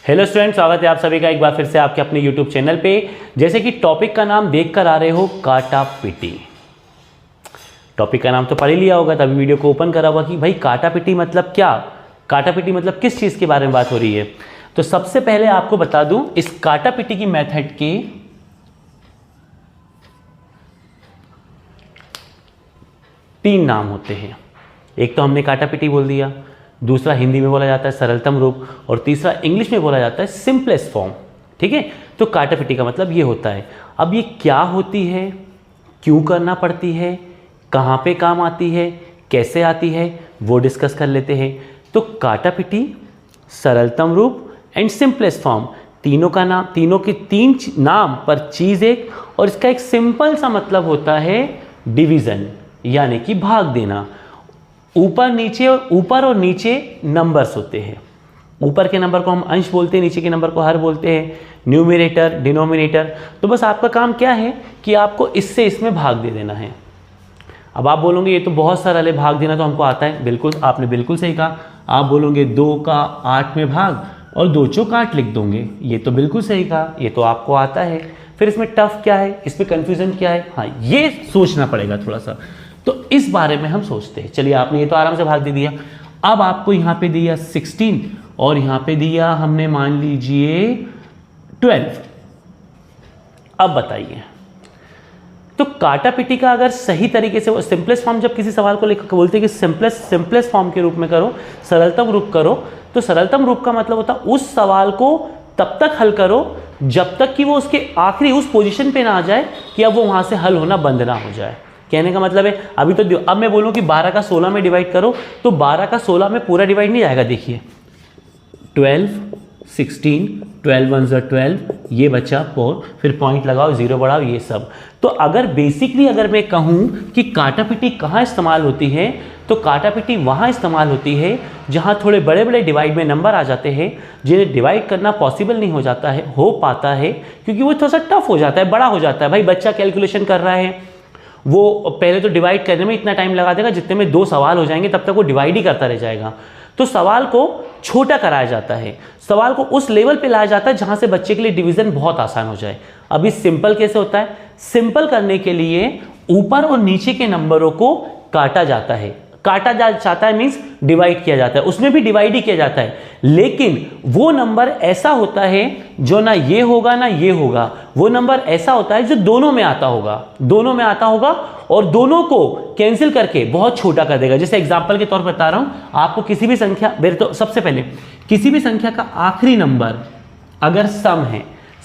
Hello student, स्वागत है आप सभी का एक बार फिर से आपके अपने यूट्यूब चैनल पे। जैसे कि टॉपिक का नाम देखकर आ रहे हो, काटा पिटी। टॉपिक का नाम तो पढ़ ही लिया होगा, तभी वीडियो को ओपन करा होगा कि भाई काटा पिटी मतलब क्या, काटा पिटी मतलब किस चीज़ के बारे में बात हो रही है। तो सबसे पहले आपको बता दूं, इस काटा पिटी की मेथड के तीन नाम होते हैं। एक तो हमने काटा पिटी बोल दिया, दूसरा हिंदी में बोला जाता है सरलतम रूप, और तीसरा इंग्लिश में बोला जाता है सिंपलेस्ट फॉर्म। ठीक है, तो काटा पिटी का मतलब ये होता है। अब ये क्या होती है, क्यों करना पड़ती है, कहाँ पे काम आती है, कैसे आती है, वो डिस्कस कर लेते हैं। तो काटा पिटी, सरलतम रूप एंड सिंपलेस्ट फॉर्म, तीनों का नाम, तीनों के तीन नाम पर चीज़ एक, और इसका एक सिंपल सा मतलब होता है डिवीज़न, यानी कि भाग देना। ऊपर और नीचे नंबर्स होते हैं। ऊपर के नंबर को हम अंश बोलते हैं, नीचे के नंबर को हर बोलते हैं, न्यूमरेटर डिनोमिनेटर। तो बस आपका काम क्या है कि आपको इससे इसमें भाग दे देना है। अब आप बोलोगे ये तो बहुत सरल है, भाग देना तो हमको आता है। बिल्कुल, आपने बिल्कुल सही कहा। आप बोलोगे 2 का 8 में भाग और 2 चौक 8 लिख दोगे, ये तो बिल्कुल सही कहा, ये तो आपको आता है। फिर इसमें टफ क्या है, इसमें कन्फ्यूजन क्या है, हाँ ये सोचना पड़ेगा थोड़ा सा। तो इस बारे में हम सोचते हैं। चलिए, आपने ये तो आराम से भाग दे दिया। अब आपको यहाँ पे दिया 16 और यहाँ पे दिया हमने मान लीजिए 12। अब बताइए, तो काटा पिटी का अगर सही तरीके से, सिंपलेस्ट फॉर्म जब किसी सवाल को लिख बोलते हैं कि सिंपलेस्ट फॉर्म के रूप में करो, सरलतम रूप करो, तो सरलतम रूप का मतलब होता है उस सवाल को तब तक हल करो जब तक कि वो उसके आखिरी उस पोजीशन पे ना आ जाए कि अब वो वहां से हल होना बंद ना हो जाए। कहने का मतलब है, अभी तो अब मैं बोलूं कि 12 का 16 में डिवाइड करो, तो 12 का 16 में पूरा डिवाइड नहीं जाएगा। देखिए 12, 16, 12 1 12, ये बचा 4, फिर पॉइंट लगाओ, जीरो बढ़ाओ, ये सब। तो अगर बेसिकली अगर मैं कहूं कि काटा पिटी कहाँ इस्तेमाल होती है, तो काटा पिटी वहाँ इस्तेमाल होती है जहाँ थोड़े बड़े बड़े डिवाइड में नंबर आ जाते हैं, जिन्हें डिवाइड करना पॉसिबल नहीं हो पाता है, क्योंकि वो थोड़ा सा टफ हो जाता है, बड़ा हो जाता है। भाई बच्चा कैलकुलेशन कर रहा है, वो पहले तो डिवाइड करने में इतना टाइम लगा देगा जितने में 2 सवाल हो जाएंगे, तब तक वो डिवाइड ही करता रह जाएगा। तो सवाल को छोटा कराया जाता है, सवाल को उस लेवल पे लाया जाता है जहां से बच्चे के लिए डिवीजन बहुत आसान हो जाए। अभी सिंपल कैसे होता है, सिंपल करने के लिए ऊपर और नीचे के नंबरों को काटा जाता है। काटा जाता है मींस डिवाइड किया जाता है, उसमें भी डिवाइड ही किया जाता है, लेकिन वो नंबर ऐसा होता है जो ना ये होगा ना ये होगा। वो नंबर ऐसा होता है जो दोनों में आता होगा, दोनों में आता होगा, और दोनों को कैंसिल करके बहुत छोटा कर देगा। जैसे एग्जांपल के तौर पर बता रहा हूं आपको, किसी भी संख्या, मेरे तो सबसे पहले किसी भी संख्या का आखिरी नंबर अगर सम है,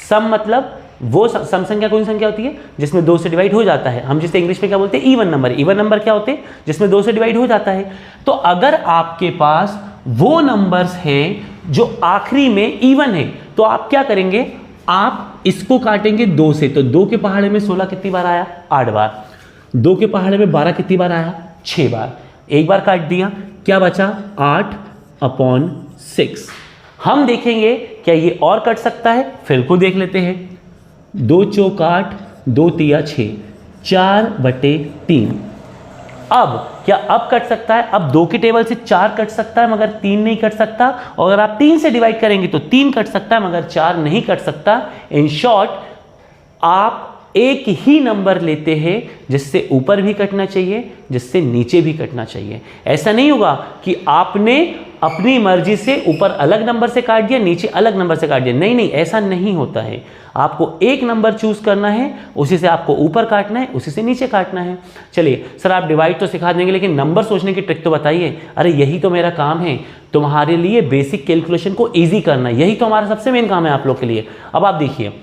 सम मतलब वो सम संख्या कौन सी संख्या होती है जिसमें 2 से डिवाइड हो जाता है, हम जिसे इंग्लिश में क्या बोलते हैं, इवन नंबर। इवन नंबर क्या होते हैं, जिसमें 2 से डिवाइड हो जाता है। तो अगर आपके पास वो नंबर्स हैं जो आखिरी में इवन है, तो आप क्या करेंगे, आप इसको काटेंगे 2 से। तो 2 के पहाड़े में 16 कितनी बार आया, 8 बार। 2 के पहाड़े में 12 कितनी बार आया, 6 बार। एक बार काट दिया, क्या बचा, 8/6। हम देखेंगे क्या ये और कट सकता है, फिर को देख लेते हैं। 2 चौक 8, 2 तिया 6, 4/3। अब क्या अब कट सकता है, अब 2 के टेबल से 4 कट सकता है मगर 3 नहीं कट सकता, और अगर आप 3 से डिवाइड करेंगे तो 3 कट सकता है मगर 4 नहीं कट सकता। इन शॉर्ट, आप एक ही नंबर लेते हैं जिससे ऊपर भी कटना चाहिए, जिससे नीचे भी कटना चाहिए। ऐसा नहीं होगा कि आपने अपनी मर्जी से ऊपर अलग नंबर से काट दिया, नीचे अलग नंबर से काट दिया। नहीं नहीं, ऐसा नहीं होता है। आपको एक नंबर चूज करना है, उसी से आपको ऊपर काटना है, उसी से नीचे काटना है। चलिए सर, आप डिवाइड तो सिखा देंगे, लेकिन नंबर सोचने की ट्रिक तो बताइए। अरे यही तो मेरा काम है, तुम्हारे लिए बेसिक कैलकुलेशन को ईजी करना, यही तो हमारा सबसे मेन काम है आप लोग के लिए। अब आप देखिए,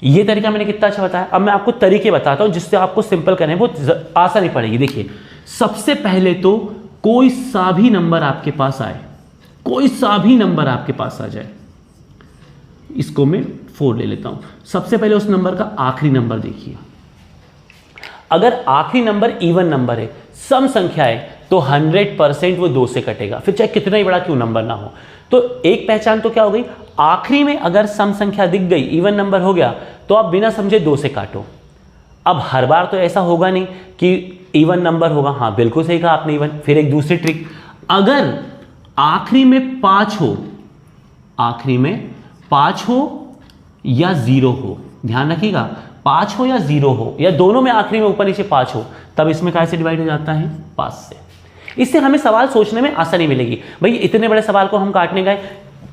ये तरीका मैंने कितना अच्छा बताया। अब मैं आपको तरीके बताता हूं जिससे आपको सिंपल करने वो आसानी पड़ेगी। देखिए, सबसे पहले तो कोई सा भी नंबर आपके पास आए, कोई सा भी नंबर आपके पास आ जाए, इसको मैं 4 ले लेता हूं। सबसे पहले उस नंबर का आखिरी नंबर देखिए। अगर आखिरी नंबर इवन नंबर है, सम संख्या है, तो 100% वो 2 से कटेगा, फिर चाहे कितना ही बड़ा क्यों नंबर ना हो। तो एक पहचान तो क्या हो गई, आखिरी में अगर सम संख्या दिख गई, इवन नंबर हो गया, तो आप बिना समझे 2 से काटो। अब हर बार तो ऐसा होगा नहीं कि इवन नंबर होगा, हाँ बिल्कुल सही कहा आपने, इवन। फिर एक दूसरी ट्रिक, अगर आखिरी में 5 हो, आखिरी में 5 हो या 0 हो, ध्यान रखिएगा, 5 हो या 0 हो या दोनों में आखिरी में ऊपर नीचे 5 हो, तब इसमें कैसे डिवाइड हो जाता है, 5 से। इससे हमें सवाल सोचने में आसानी मिलेगी। भाई इतने बड़े सवाल को हम काटने गए,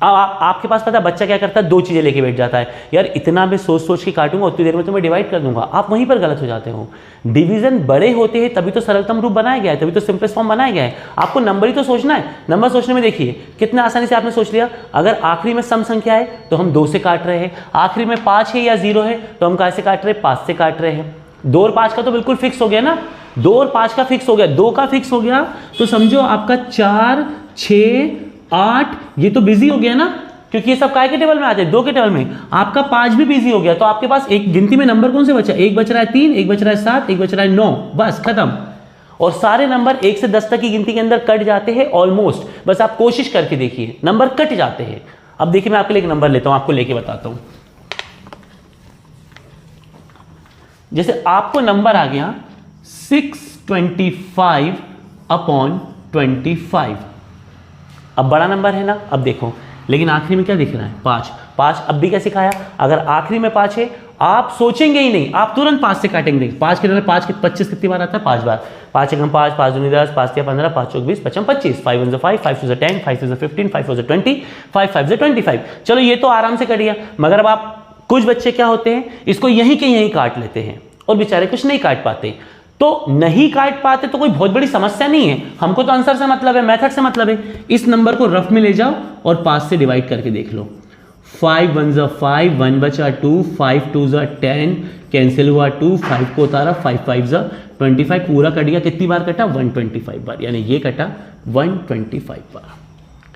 आपके पास पता है बच्चा क्या करता है, 2 चीजें लेके बैठ जाता है, यार इतना मैं सोच सोच के काटूंगा, उतनी देर में तो मैं डिवाइड कर दूंगा। आप वहीं पर गलत हो जाते हो। डिवीजन बड़े होते हैं तभी तो सरलतम रूप बनाया गया है, तभी तो सिंपलेस्ट फॉर्म बनाया गया है। आपको नंबर ही तो सोचना है। नंबर सोचने में देखिए कितना आसानी से आपने सोच लिया। अगर आखिरी में सम संख्या है तो हम 2 से काट रहे हैं, आखिरी में 5 है या 0 है तो हम कैसे काट रहे हैं, 5 से काट रहे हैं। 2 और 5 का तो बिल्कुल फिक्स हो गया ना, 2 और 5 का फिक्स हो गया, 2 का फिक्स हो गया तो समझो आपका 4, 6, 8 ये तो बिजी हो गया ना, क्योंकि ये सब काय के टेबल में आते हैं, 2 के टेबल में। आपका 5 भी बिजी हो गया तो आपके पास एक गिनती में नंबर कौन से बचा, एक बच रहा है 3, एक बच रहा है 7, एक बच रहा है 9, बस खत्म। और सारे नंबर 1 से 10 तक की गिनती के अंदर कट जाते हैं ऑलमोस्ट, बस आप कोशिश करके देखिए, नंबर कट जाते हैं। अब देखिए मैं आपके लिए एक नंबर लेता हूं, आपको लेके बताता हूं। जैसे आपको नंबर आ गया 625/25। अब बड़ा नंबर है ना, अब देखो, लेकिन आखिरी में क्या दिख रहा है, 5। 5 अब भी क्या सिखाया, अगर आखिरी में 5 है आप सोचेंगे ही नहीं, आप तुरंत 5 से काटेंगे। 5 के 5 के 25 कितनी बार आता है, 5 बार। 5 1 5, 5 2 10, 5 3 15, 5 4 20, 5 25, 5 1 5, 5 2 10, 5 2 15, 5 4 20, 5 5 25। चलो ये तो आराम से कट गया, मगर अब आप कुछ बच्चे क्या होते हैं, इसको यहीं के यहीं काट लेते हैं और बेचारे कुछ नहीं काट पाते। तो नहीं काट पाते तो कोई बहुत बड़ी समस्या नहीं है, हमको तो आंसर से मतलब है, मेथड से मतलब है। इस नंबर को रफ में ले जाओ और 5 से डिवाइड करके देख लो। 5 1 5, 1 बचा 2, 5 2 10, कैंसिल हुआ 2, 5 को उतारा, 5 5 25, पूरा कट गया। कितनी बार कटा, 125 बार, यानी ये कटा 125 बार।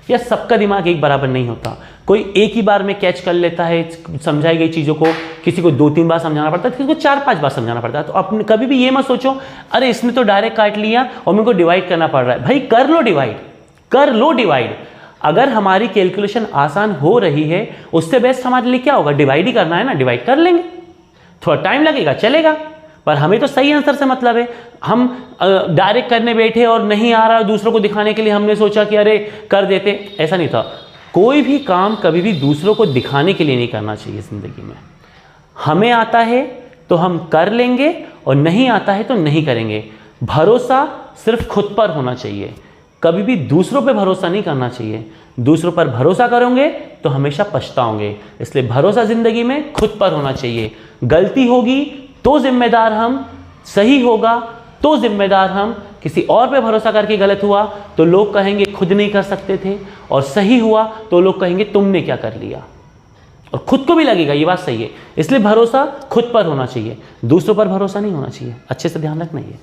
यह सबका दिमाग एक बराबर नहीं होता, कोई एक ही बार में कैच कर लेता है समझाई गई चीज़ों को, किसी को 2-3 बार समझाना पड़ता है, किसी को 4-5 बार समझाना पड़ता है। तो अपने कभी भी ये मत सोचो अरे इसने तो डायरेक्ट काट लिया और मेरे को डिवाइड करना पड़ रहा है। भाई कर लो डिवाइड, कर लो डिवाइड। अगर हमारी कैलकुलेशन आसान हो रही है उससे बेस्ट हमारे लिए क्या होगा, डिवाइड ही करना है ना, डिवाइड कर लेंगे। थोड़ा टाइम लगेगा चलेगा, पर हमें तो सही आंसर से मतलब है। हम डायरेक्ट करने बैठे और नहीं आ रहा, दूसरों को दिखाने के लिए हमने सोचा कि अरे कर देते, ऐसा नहीं था। कोई भी काम कभी भी दूसरों को दिखाने के लिए नहीं करना चाहिए जिंदगी में। हमें आता है तो हम कर लेंगे और नहीं आता है तो नहीं करेंगे। भरोसा सिर्फ खुद पर होना चाहिए, कभी भी दूसरों पर भरोसा नहीं करना चाहिए। दूसरों पर भरोसा करोगे तो हमेशा पछताओगे, इसलिए भरोसा जिंदगी में खुद पर होना चाहिए। गलती होगी तो जिम्मेदार हम, सही होगा तो जिम्मेदार हम। किसी और पे भरोसा करके गलत हुआ तो लोग कहेंगे खुद नहीं कर सकते थे, और सही हुआ तो लोग कहेंगे तुमने क्या कर लिया, और खुद को भी लगेगा ये बात सही है। इसलिए भरोसा खुद पर होना चाहिए, दूसरों पर भरोसा नहीं होना चाहिए। अच्छे से ध्यान रखना ये।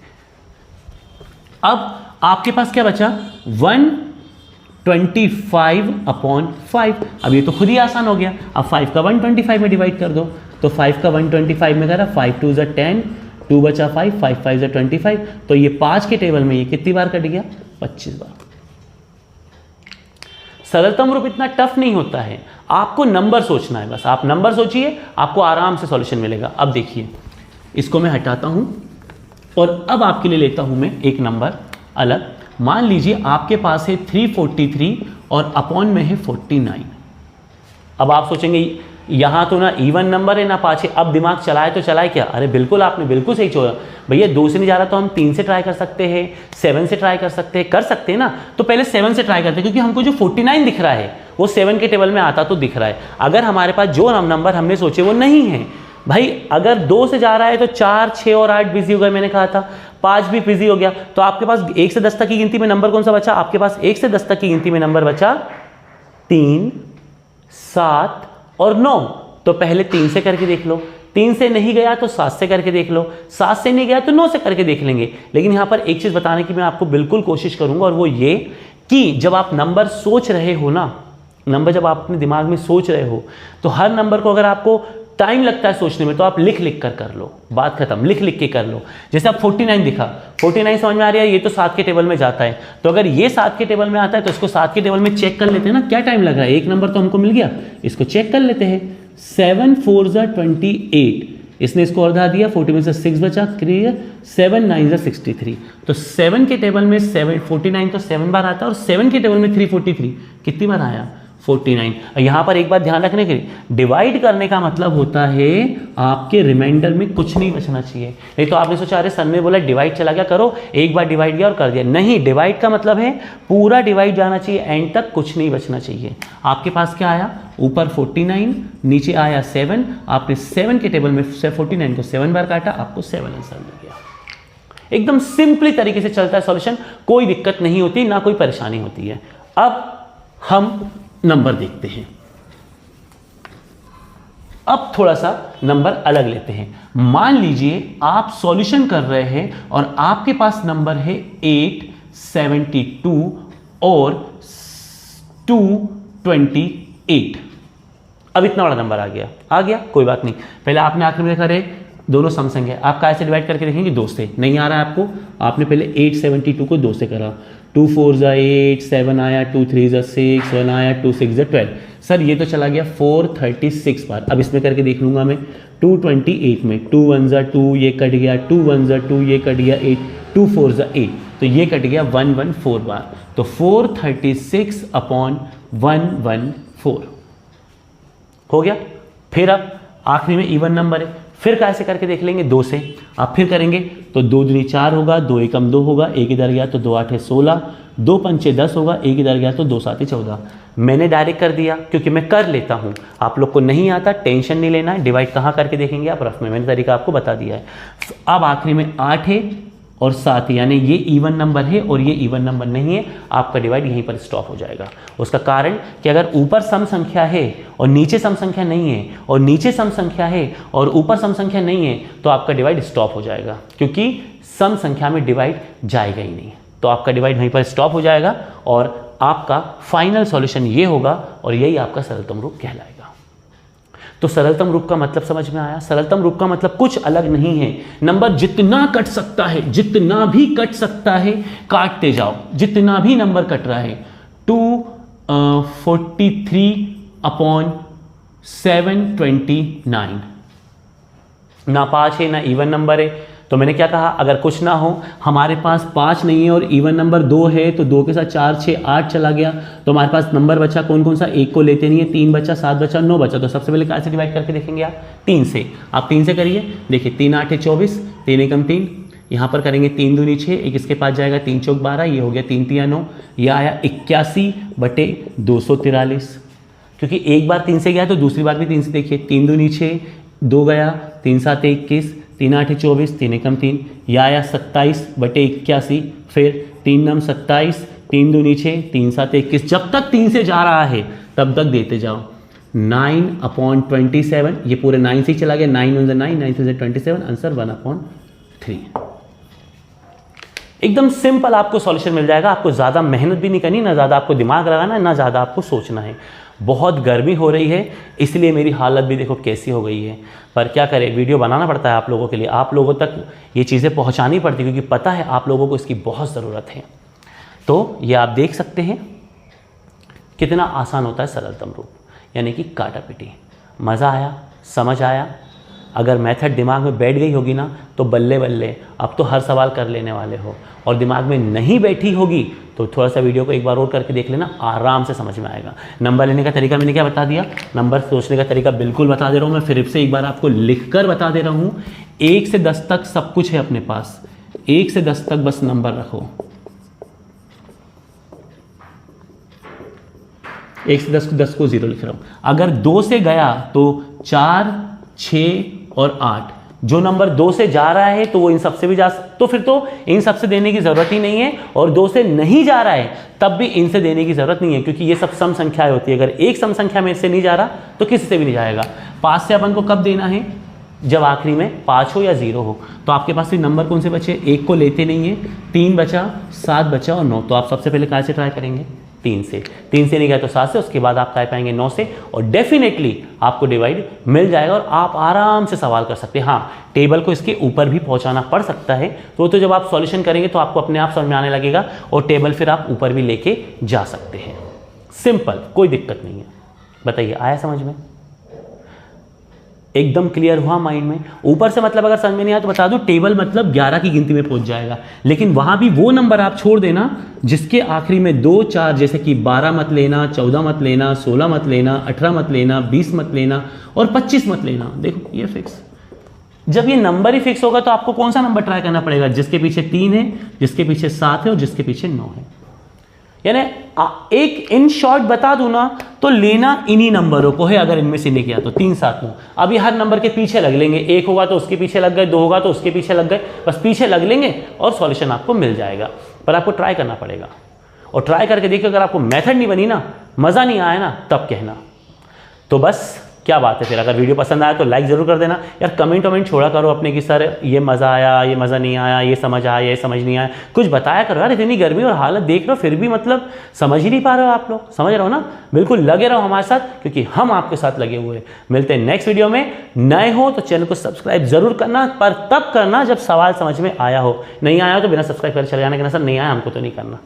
अब आपके पास क्या बचा, 125/5। अब ये तो खुद ही आसान हो गया। अब 5 का 125 में डिवाइड कर दो, तो 5 का 125 में करा, 5 2 10, 2 बचा 5, 5 5 25। तो ये 5 के टेबल में ये कितनी बार कट गया, 25 बार। सरलतम रूप इतना टफ नहीं होता है, आपको नंबर सोचना है, बस आप नंबर सोचिए, आपको आराम से सॉल्यूशन मिलेगा। अब देखिए इसको मैं हटाता हूं और अब आपके लिए लेता हूं मैं एक नंबर अलग। मान लीजिए आपके पास है 343 और अपॉन में है 49। अब आप सोचेंगे यहाँ तो ना इवन नंबर है ना 5 है, अब दिमाग चलाए तो चलाए क्या। अरे बिल्कुल, आपने बिल्कुल सही सोचा भैया। 2 से नहीं जा रहा तो हम 3 से ट्राई कर सकते हैं, 7 से ट्राई कर सकते हैं ना। तो पहले 7 से ट्राई करते हैं, क्योंकि हमको जो 49 दिख रहा है वो 7 के टेबल में आता तो दिख रहा है। अगर हमारे पास जो नंबर हमने सोचे वो नहीं है, भाई अगर 2 से जा रहा है तो 4 6 और 8 बिजी हो गए, मैंने कहा था 5 भी बिजी हो गया। तो आपके पास 1 से 10 तक की गिनती में नंबर कौन सा बचा, आपके पास 1 से 10 तक की गिनती में नंबर बचा 3 7 और 9। तो पहले 3 से करके देख लो, 3 से नहीं गया तो 7 से करके देख लो, 7 से नहीं गया तो 9 से करके देख लेंगे। लेकिन यहां पर एक चीज बताने की मैं आपको बिल्कुल कोशिश करूंगा, और वो ये कि जब आप नंबर सोच रहे हो ना, नंबर जब आप अपने दिमाग में सोच रहे हो तो हर नंबर को अगर आपको टाइम लगता है सोचने में तो आप लिख लिख कर लो, बात खत्म, लिख लिख के कर लो। जैसे आप 49 दिखा, 49 समझ में आ रहा है, ये तो 7 के टेबल में जाता है। तो अगर ये 7 के टेबल में आता है तो इसको 7 के टेबल में चेक कर लेते हैं ना, क्या टाइम लग रहा है, एक नंबर तो हमको मिल गया, इसको चेक कर लेते हैं। 7 4 28, इसने इसको और धा दिया, 40 में से 6 बचा, क्लियर, 7 9 63। तो 7 के टेबल में 49 तो 7 बार आता है, और 7 के टेबल में 343 कितनी बार आया, 49। यहाँ पर एक बात ध्यान रखने के लिए, डिवाइड करने का मतलब होता है आपके रिमाइंडर में कुछ नहीं बचना चाहिए। नहीं तो आपने सोचा अरे सर ने बोला डिवाइड चला गया, करो, एक बार डिवाइड किया और कर दिया। नहीं, डिवाइड का मतलब है पूरा डिवाइड जाना चाहिए, एंड तक कुछ नहीं बचना चाहिए। आपके पास क्या आया, ऊपर 49, नीचे आया 7, आपने 7 के टेबल में से 49 को 7 बार काटा, आपको 7 आंसर मिल गया। एकदम सिंपली तरीके से चलता है सॉल्यूशन, कोई दिक्कत नहीं होती, ना कोई परेशानी होती है। अब हम नंबर देखते हैं। अब थोड़ा सा नंबर अलग लेते हैं। मान लीजिए आप सॉल्यूशन कर रहे हैं और आपके पास नंबर है 872 और 228। अब इतना बड़ा नंबर आ गया, कोई बात नहीं। पहले आपने आखिर में देखा रे दोनों सम संख्या, आप कैसे डिवाइड करके देखेंगे, 2 से। नहीं आ रहा है आपको, आपने पहले 872 को 2 से करा, 2 4 8, 7 आया, 2 3 6, 1 आया, 2 6 12। सर ये तो चला गया 436 बार। अब इसमें करके देख लूंगा मैं 228 में 2 1 2, ये कट गया, 2 1 2, ये कट गया 8, 2 4 8, तो ये कट गया 114 बार। तो 436/114 हो गया। फिर अब आखिरी में इवन नंबर है, फिर कैसे करके देख लेंगे, 2 से। आप फिर करेंगे तो 2 दूनी 4 होगा, 2 एकम 2 होगा, 1 इधर गया तो 2 8 16, 2 पंचे 10 होगा, 1 इधर गया तो 2 7 14। मैंने डायरेक्ट कर दिया क्योंकि मैं कर लेता हूं। आप लोग को नहीं आता, टेंशन नहीं लेना है, डिवाइड कहाँ करके देखेंगे आप रफ में, मैंने तरीका आपको बता दिया है। अब आखिरी में 8 है और 7, यानी ये इवन नंबर है और ये इवन नंबर नहीं है, आपका डिवाइड यहीं पर स्टॉप हो जाएगा। उसका कारण कि अगर ऊपर सम संख्या है और नीचे सम संख्या नहीं है, और नीचे सम संख्या है और ऊपर सम संख्या नहीं है, तो आपका डिवाइड स्टॉप हो जाएगा, क्योंकि सम संख्या में डिवाइड जाएगा ही नहीं। तो आपका डिवाइड वहीं पर स्टॉप हो जाएगा और आपका फाइनल सॉल्यूशन ये होगा और यही आपका सरलतम रूप कहलाएगा। तो सरलतम रूप का मतलब समझ में आया। सरलतम रूप का मतलब कुछ अलग नहीं है, नंबर जितना कट सकता है, जितना भी कट सकता है काटते जाओ, जितना भी नंबर कट रहा है। 243/729, ना 5 है ना इवन नंबर है। तो मैंने क्या कहा, अगर कुछ ना हो, हमारे पास 5 नहीं है और इवन नंबर 2 है, तो 2 के साथ 4 6 8 चला गया, तो हमारे पास नंबर बचा कौन कौन सा, 1 को लेते नहीं है, 3 बचा, 7 बचा, 9 बचा। तो सबसे पहले कैसे डिवाइड करके देखेंगे आप, 3 से। आप 3 से करिए, देखिए 3 8 24, 3 एकम 3, यहाँ पर करेंगे 3 दूनी 6, एक इसके पास जाएगा 3 चौक 12, ये हो गया 3 3 9, यह आया 81/243, क्योंकि एक बार 3 से गया तो दूसरी बार भी 3 से। देखिए 3 दूनी 6, 2 गया, 3 7 21, 3 8 24, 3 एकम 3, यह आया 27/81, फिर 3 9 27, 3 दूनी 6, 3 7 21। जब तक 3 से जा रहा है तब तक देते जाओ। 9/27, ये पूरे 9 से ही चला गया, 9 1 9, 9 3 27, आंसर 1/3। एकदम सिंपल आपको सॉल्यूशन मिल जाएगा। आपको ज़्यादा मेहनत भी नहीं करनी, ना ज़्यादा आपको दिमाग लगाना, ना ज़्यादा आपको सोचना है। बहुत गर्मी हो रही है, इसलिए मेरी हालत भी देखो कैसी हो गई है, पर क्या करें, वीडियो बनाना पड़ता है आप लोगों के लिए, आप लोगों तक ये चीज़ें पहुंचानी पड़ती, क्योंकि पता है आप लोगों को इसकी बहुत ज़रूरत है। तो ये आप देख सकते हैं कितना आसान होता है सरलतम रूप, यानी कि काटा पिटी। मज़ा आया, समझ आया? अगर मेथड दिमाग में बैठ गई होगी ना तो बल्ले बल्ले, अब तो हर सवाल कर लेने वाले हो। और दिमाग में नहीं बैठी होगी तो थोड़ा सा वीडियो को एक बार और करके देख लेना, आराम से समझ में आएगा। नंबर लेने का तरीका मैंने क्या बता दिया, नंबर सोचने का तरीका बिल्कुल बता दे रहा हूँ मैं, फिर से एक बार आपको लिख कर बता दे रहा हूँ। 1 से 10 तक सब कुछ है अपने पास, 1 से 10 तक बस नंबर रखो। 1 से 10 को 0 लिख रहा हूँ। अगर 2 से गया तो 4 6 और 8, जो नंबर 2 से जा रहा है तो वो इन सब से भी जा, तो फिर तो इन सब से देने की जरूरत ही नहीं है। और 2 से नहीं जा रहा है तब भी इनसे देने की जरूरत नहीं है, क्योंकि ये सब सम संख्याएं होती है। अगर एक सम संख्या में से नहीं जा रहा तो किसी से भी नहीं जाएगा। 5 से अपन को कब देना है, जब आखिरी में 5 हो या 0 हो। तो आपके पास ये नंबर कौन से बचे, 1 को लेते नहीं है, 3 बचा, 7 बचा और 9। तो आप सबसे पहले कहाँ से ट्राई करेंगे, 3 से। 3 से नहीं गया तो 7 से, उसके बाद आप ट्राई पाएंगे 9 से, और डेफिनेटली आपको डिवाइड मिल जाएगा और आप आराम से सवाल कर सकते हैं। हाँ, टेबल को इसके ऊपर भी पहुंचाना पड़ सकता है, तो जब आप सॉल्यूशन करेंगे तो आपको अपने आप समझ में आने लगेगा, और टेबल फिर आप ऊपर भी लेके जा सकते हैं। सिंपल, कोई दिक्कत नहीं है। बताइए, आया समझ में? एकदम क्लियर हुआ माइंड में? ऊपर से मतलब अगर समझ में नहीं आया तो बता दूं, टेबल मतलब 11 की गिनती में पहुंच जाएगा, लेकिन वहां भी वो नंबर आप छोड़ देना जिसके आखिरी में 2 4, जैसे कि 12 मत लेना, 14 मत लेना, 16 मत लेना, 18 मत लेना, 20 मत लेना और 25 मत लेना। देखो ये फिक्स। जब ये नंबर ही फिक्स होगा तो आपको कौन सा नंबर ट्राई करना पड़ेगा? जिसके पीछे 3 है, जिसके पीछे 7 है और जिसके पीछे 9 है। यानी एक इन शॉर्ट बता दूं ना तो लेना इन्हीं नंबरों को है, अगर इनमें से नहीं किया तो 3 7 9। अब ये हर नंबर के पीछे लग लेंगे, 1 होगा तो उसके पीछे लग गए, 2 होगा तो उसके पीछे लग गए, बस पीछे लग लेंगे और सॉल्यूशन आपको मिल जाएगा। पर आपको ट्राई करना पड़ेगा और ट्राई करके देखिए, अगर आपको मेथड नहीं बनी ना, मज़ा नहीं आया ना, तब कहना। तो बस क्या बात है फिर, अगर वीडियो पसंद आया तो लाइक ज़रूर कर देना यार। कमेंट वमेंट छोड़ा करो अपने कि सर ये मज़ा आया, ये मज़ा नहीं आया, ये समझ आया, ये समझ नहीं आया, कुछ बताया करो यार। इतनी गर्मी और हालत देख रहे हो फिर भी मतलब समझ ही नहीं पा रहे हो आप लोग, समझ रहे हो ना? बिल्कुल लगे रहो हमारे साथ, क्योंकि हम आपके साथ लगे हुए हैं। मिलते हैं नेक्स्ट वीडियो में। नए हो तो चैनल को सब्सक्राइब जरूर करना, पर तब करना जब सवाल समझ में आया हो। नहीं आया हो तो बिना सब्सक्राइब कर चले जाना, कहना सर नहीं आया हमको तो नहीं करना।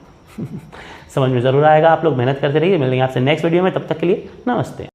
समझ में ज़रूर आएगा। आप लोग मेहनत करते रहिए। मिलेंगे आपसे नेक्स्ट वीडियो में, तब तक के लिए नमस्ते।